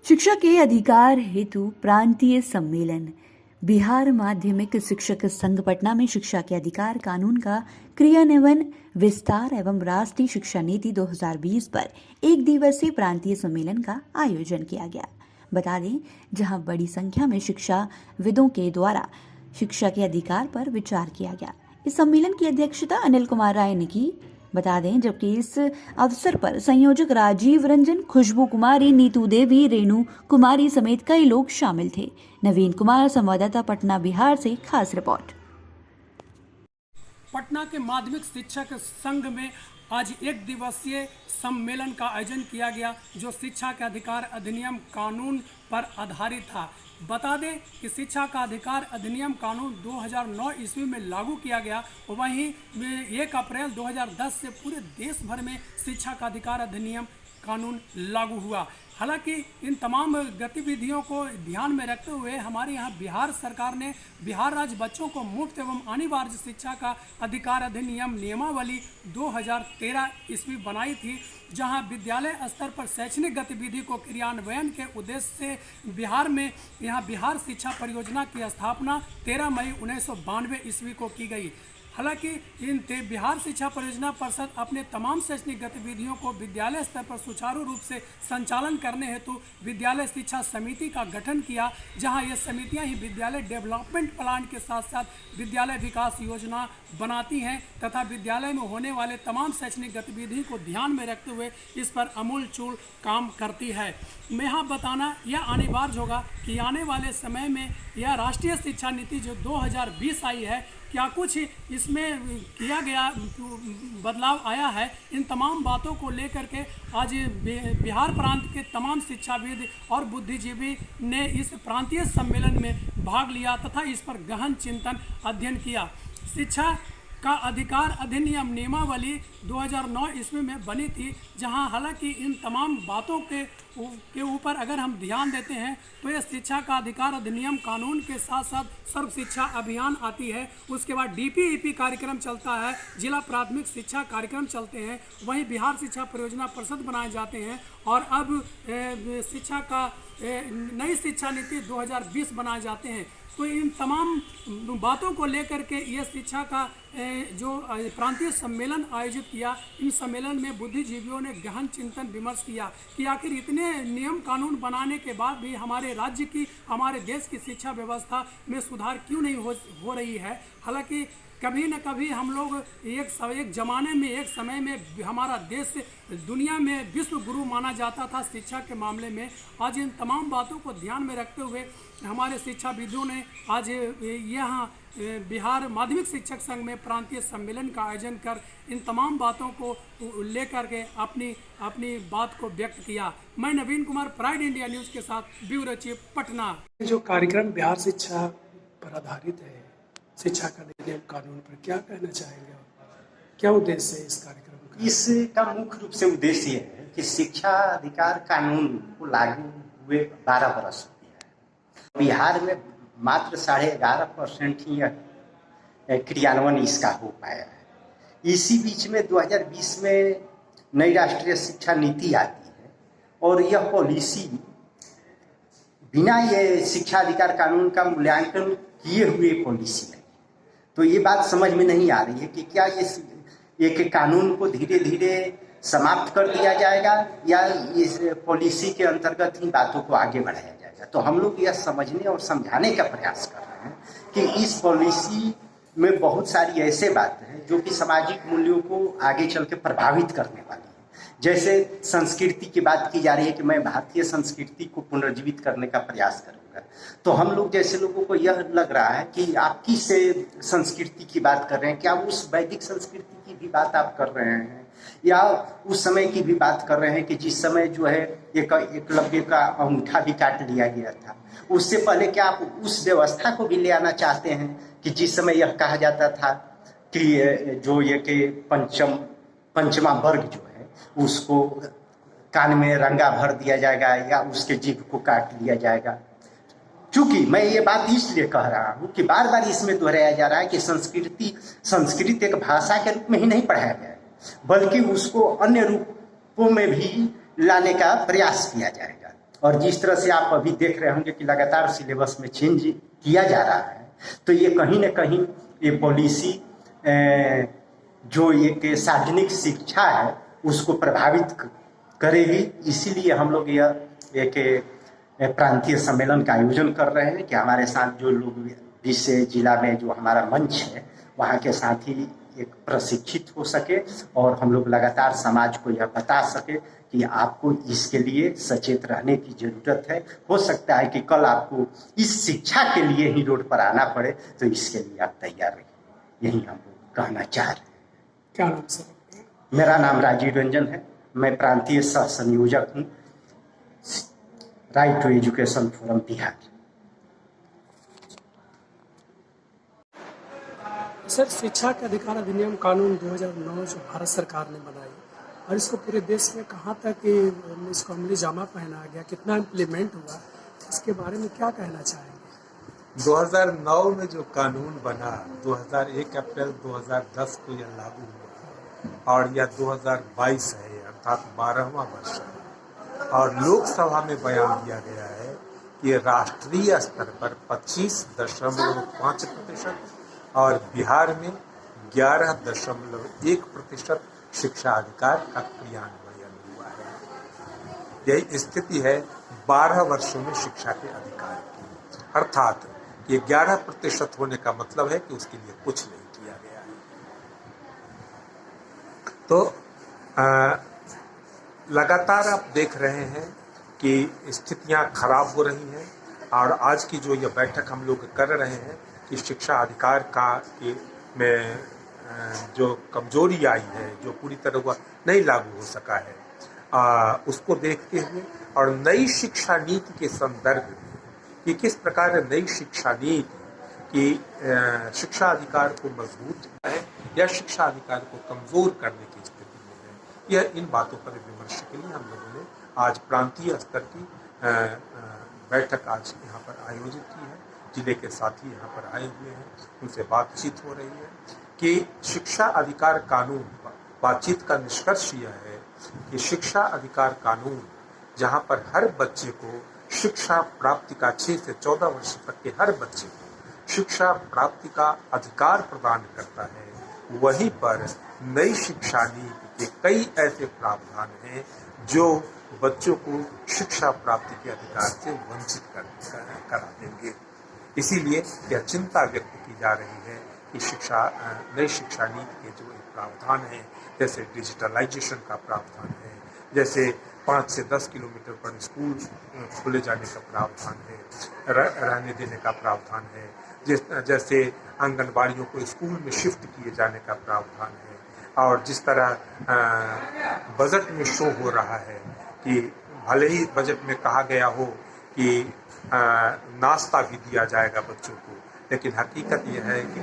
शिक्षा के अधिकार हेतु प्रांतीय सम्मेलन। बिहार माध्यमिक शिक्षक संघ पटना में शिक्षा के अधिकार कानून का क्रियान्वयन, विस्तार एवं राष्ट्रीय शिक्षा नीति 2020 पर एक दिवसीय प्रांतीय सम्मेलन का आयोजन किया गया। बता दें, जहां बड़ी संख्या में शिक्षाविदों के द्वारा शिक्षा के अधिकार पर विचार किया गया। इस सम्मेलन की अध्यक्षता अनिल कुमार राय ने की। बता दें, जबकि इस अवसर पर संयोजक राजीव रंजन, खुशबू कुमारी, नीतू देवी, रेणु कुमारी समेत कई लोग शामिल थे। नवीन कुमार, संवाददाता, पटना, बिहार से खास रिपोर्ट। पटना के माध्यमिक शिक्षक संघ में आज एक दिवसीय सम्मेलन का आयोजन किया गया, जो शिक्षा के अधिकार अधिनियम कानून पर आधारित था। बता दें कि शिक्षा का अधिकार अधिनियम कानून 2009 ईस्वी में लागू किया गया। वहीं 1 अप्रैल 2010 से पूरे देश भर में शिक्षा का अधिकार अधिनियम कानून लागू हुआ। हालांकि इन तमाम गतिविधियों को ध्यान में रखते हुए हमारे यहाँ बिहार सरकार ने बिहार राज्य बच्चों को मुफ्त एवं अनिवार्य शिक्षा का अधिकार अधिनियम नियमावली 2013 ईस्वी बनाई थी, जहां विद्यालय स्तर पर शैक्षणिक गतिविधि को क्रियान्वयन के उद्देश्य से बिहार में यहाँ बिहार शिक्षा परियोजना की स्थापना 13 मई 1992 ईस्वी को की गई। हालांकि बिहार शिक्षा परियोजना परिषद अपने तमाम शैक्षणिक गतिविधियों को विद्यालय स्तर पर सुचारू रूप से संचालन करने हेतु विद्यालय शिक्षा समिति का गठन किया, जहां ये समितियां ही विद्यालय डेवलपमेंट प्लान के साथ साथ विद्यालय विकास योजना बनाती हैं तथा विद्यालय में होने वाले तमाम शैक्षणिक गतिविधि को ध्यान में रखते हुए इस पर अमूलचूल काम करती है। मैं यहाँ बताना यह अनिवार्य होगा कि आने वाले समय में यह राष्ट्रीय शिक्षा नीति जो 2020 आई है, क्या कुछ इसमें किया गया बदलाव आया है। इन तमाम बातों को लेकर के आज बिहार प्रांत के तमाम शिक्षाविद और बुद्धिजीवी ने इस प्रांतीय सम्मेलन में भाग लिया तथा इस पर गहन चिंतन अध्ययन किया। शिक्षा का अधिकार अधिनियम नियमावली 2009 ईस्वी में बनी थी, जहां हालांकि इन तमाम बातों के ऊपर अगर हम ध्यान देते हैं तो यह शिक्षा का अधिकार अधिनियम कानून के साथ साथ सर्व शिक्षा अभियान आती है। उसके बाद DPEP कार्यक्रम चलता है, जिला प्राथमिक शिक्षा कार्यक्रम चलते हैं, वहीं बिहार शिक्षा परियोजना परिषद बनाए जाते हैं और अब शिक्षा का नई शिक्षा नीति 2020 बनाए जाते हैं। तो इन तमाम बातों को लेकर के ये शिक्षा का जो प्रांतीय सम्मेलन आयोजित किया, इन सम्मेलन में बुद्धिजीवियों ने गहन चिंतन विमर्श किया कि आखिर इतने नियम कानून बनाने के बाद भी हमारे राज्य की, हमारे देश की शिक्षा व्यवस्था में सुधार क्यों नहीं हो रही है। हालांकि कभी न कभी हम लोग एक ज़माने में, एक समय में हमारा देश दुनिया में विश्व गुरु माना जाता था शिक्षा के मामले में। आज इन तमाम बातों को ध्यान में रखते हुए हमारे शिक्षाविदों ने आज यहाँ बिहार माध्यमिक शिक्षक संघ में प्रांतीय सम्मेलन का आयोजन कर इन तमाम बातों को लेकर के अपनी बात को व्यक्त किया। मैं नवीन कुमार, प्राइड इंडिया न्यूज़ के साथ ब्यूरो चीफ, पटना। जो कार्यक्रम बिहार शिक्षा पर आधारित है, शिक्षा का अधिनियम कानून पर, क्या कहना चाहेंगे, क्या उद्देश्य है इस कार्यक्रम का? इसका मुख्य रूप से उद्देश्य है कि शिक्षा अधिकार कानून को लागू हुए 12 वर्ष हो गया है। बिहार में मात्र 11.5% ही क्रियान्वयन इसका हो पाया है। इसी बीच में 2020 में नई राष्ट्रीय शिक्षा नीति आती है और यह पॉलिसी बिना ये शिक्षा अधिकार कानून का मूल्यांकन किए हुए पॉलिसी है। तो ये बात समझ में नहीं आ रही है कि क्या ये एक कानून को धीरे धीरे समाप्त कर दिया जाएगा या इस पॉलिसी के अंतर्गत ही बातों को आगे बढ़ाया जाएगा। तो हम लोग यह समझने और समझाने का प्रयास कर रहे हैं कि इस पॉलिसी में बहुत सारी ऐसे बातें हैं जो कि सामाजिक मूल्यों को आगे चल के प्रभावित करने वाली है। जैसे संस्कृति की बात की जा रही है कि मैं भारतीय संस्कृति को पुनर्जीवित करने का प्रयास करूंगा, तो हम लोग जैसे लोगों को यह लग रहा है कि आप किस संस्कृति की बात कर रहे हैं, क्या उस वैदिक संस्कृति की भी बात आप कर रहे हैं या उस समय की भी बात कर रहे हैं कि जिस समय जो है एकलव्य का अंगूठा भी काट लिया गया था। उससे पहले क्या आप उस व्यवस्था को भी ले आना चाहते हैं कि जिस समय यह कहा जाता था कि जो ये के पंचमा वर्ग जो है उसको कान में रंगा भर दिया जाएगा या उसके जीभ को काट लिया जाएगा। चूंकि मैं ये बात इसलिए कह रहा हूँ कि बार बार इसमें दोहराया जा रहा है कि संस्कृत एक भाषा के रूप में ही नहीं पढ़ाया गया है, बल्कि उसको अन्य रूपों में भी लाने का प्रयास किया जाएगा। और जिस तरह से आप अभी देख रहे होंगे कि लगातार सिलेबस में चेंज किया जा रहा है, तो ये कहीं ना कहीं ये पॉलिसी जो एक सार्वजनिक शिक्षा है उसको प्रभावित करेगी। इसीलिए हम लोग यह एक प्रांतीय सम्मेलन का आयोजन कर रहे हैं कि हमारे साथ जो लोग 20 जिला में जो हमारा मंच है वहाँ के साथ ही एक प्रशिक्षित हो सके और हम लोग लगातार समाज को यह बता सके कि आपको इसके लिए सचेत रहने की जरूरत है। हो सकता है कि कल आपको इस शिक्षा के लिए ही रोड पर आना पड़े, तो इसके लिए आप तैयार रहिए। यही हम लोग कहना चाह रहे हैं। क्या नाम सर? मेरा नाम राजीव रंजन है, मैं प्रांतीय सह संयोजक हूँ right to education forum Bihar. Sir, शिक्षा के अधिकार अधिनियम कानून 2009 जो भारत सरकार ने बनाई और इसको पूरे देश में कहाँ तक इसको अमली जामा पहनाया गया, कितना इम्प्लीमेंट हुआ, इसके बारे में क्या कहना चाहेंगे? 2009 में जो कानून बना, 2001 अप्रैल 2010 को यह लागू हुआ और यह 2022 है, अर्थात 12वां वर्ष है। और लोकसभा में बयान दिया गया है कि राष्ट्रीय स्तर पर 25.5% और बिहार में 11.1% शिक्षा अधिकार का क्रियान्वयन हुआ है। यही स्थिति है 12 वर्षों में शिक्षा के अधिकार की, अर्थात ये 11% होने का मतलब है कि उसके लिए कुछ नहीं किया गया है। तो लगातार आप देख रहे हैं कि स्थितियां खराब हो रही हैं और आज की जो ये बैठक हम लोग कर रहे हैं कि शिक्षा अधिकार का में जो कमजोरी आई है, जो पूरी तरह हुआ नहीं लागू हो सका है, उसको देखते हुए और नई शिक्षा नीति के संदर्भ में कि किस प्रकार नई शिक्षा नीति की शिक्षा अधिकार को मजबूत है या शिक्षा अधिकार को कमजोर करने की स्थिति में है, यह इन बातों पर विमर्श के लिए हम लोगों ने आज प्रांतीय स्तर की बैठक आज यहाँ पर आयोजित की है। जिले के साथी यहाँ पर आए हुए हैं, उनसे बातचीत हो रही है कि शिक्षा अधिकार कानून, बातचीत का निष्कर्ष यह है कि शिक्षा अधिकार कानून जहाँ पर हर बच्चे को शिक्षा प्राप्ति का 6 से 14 वर्ष तक के हर बच्चे को शिक्षा प्राप्ति का अधिकार प्रदान करता है, वहीं पर नई शिक्षा नीति के कई ऐसे प्रावधान हैं जो बच्चों को शिक्षा प्राप्ति के अधिकार से वंचित करा देंगे। इसीलिए यह चिंता व्यक्त की जा रही है कि नई शिक्षा नीति के जो प्रावधान हैं, जैसे डिजिटलाइजेशन का प्रावधान है, जैसे 5 से 10 किलोमीटर पर स्कूल खोले जाने का प्रावधान है, रहने देने का प्रावधान है, जैसे आंगनबाड़ियों को स्कूल में शिफ्ट किए जाने का प्रावधान है, और जिस तरह बजट में शो हो रहा है कि भले ही बजट में कहा गया हो कि नाश्ता भी दिया जाएगा बच्चों को, लेकिन हकीकत यह है कि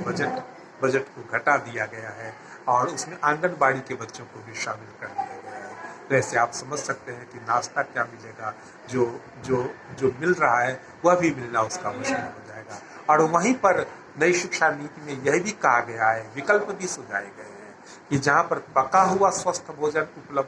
बजट को घटा दिया गया है और उसमें आंगनबाड़ी के बच्चों को भी शामिल कर दिया गया है। तो ऐसे आप समझ सकते हैं कि नाश्ता क्या मिलेगा, जो मिल रहा है वह भी मिलना उसका मुश्किल हो जाएगा। और वहीं पर नई शिक्षा नीति में यह भी कहा गया है, विकल्प भी सुझाए गए हैं कि जहाँ पर पका हुआ स्वस्थ भोजन उपलब्ध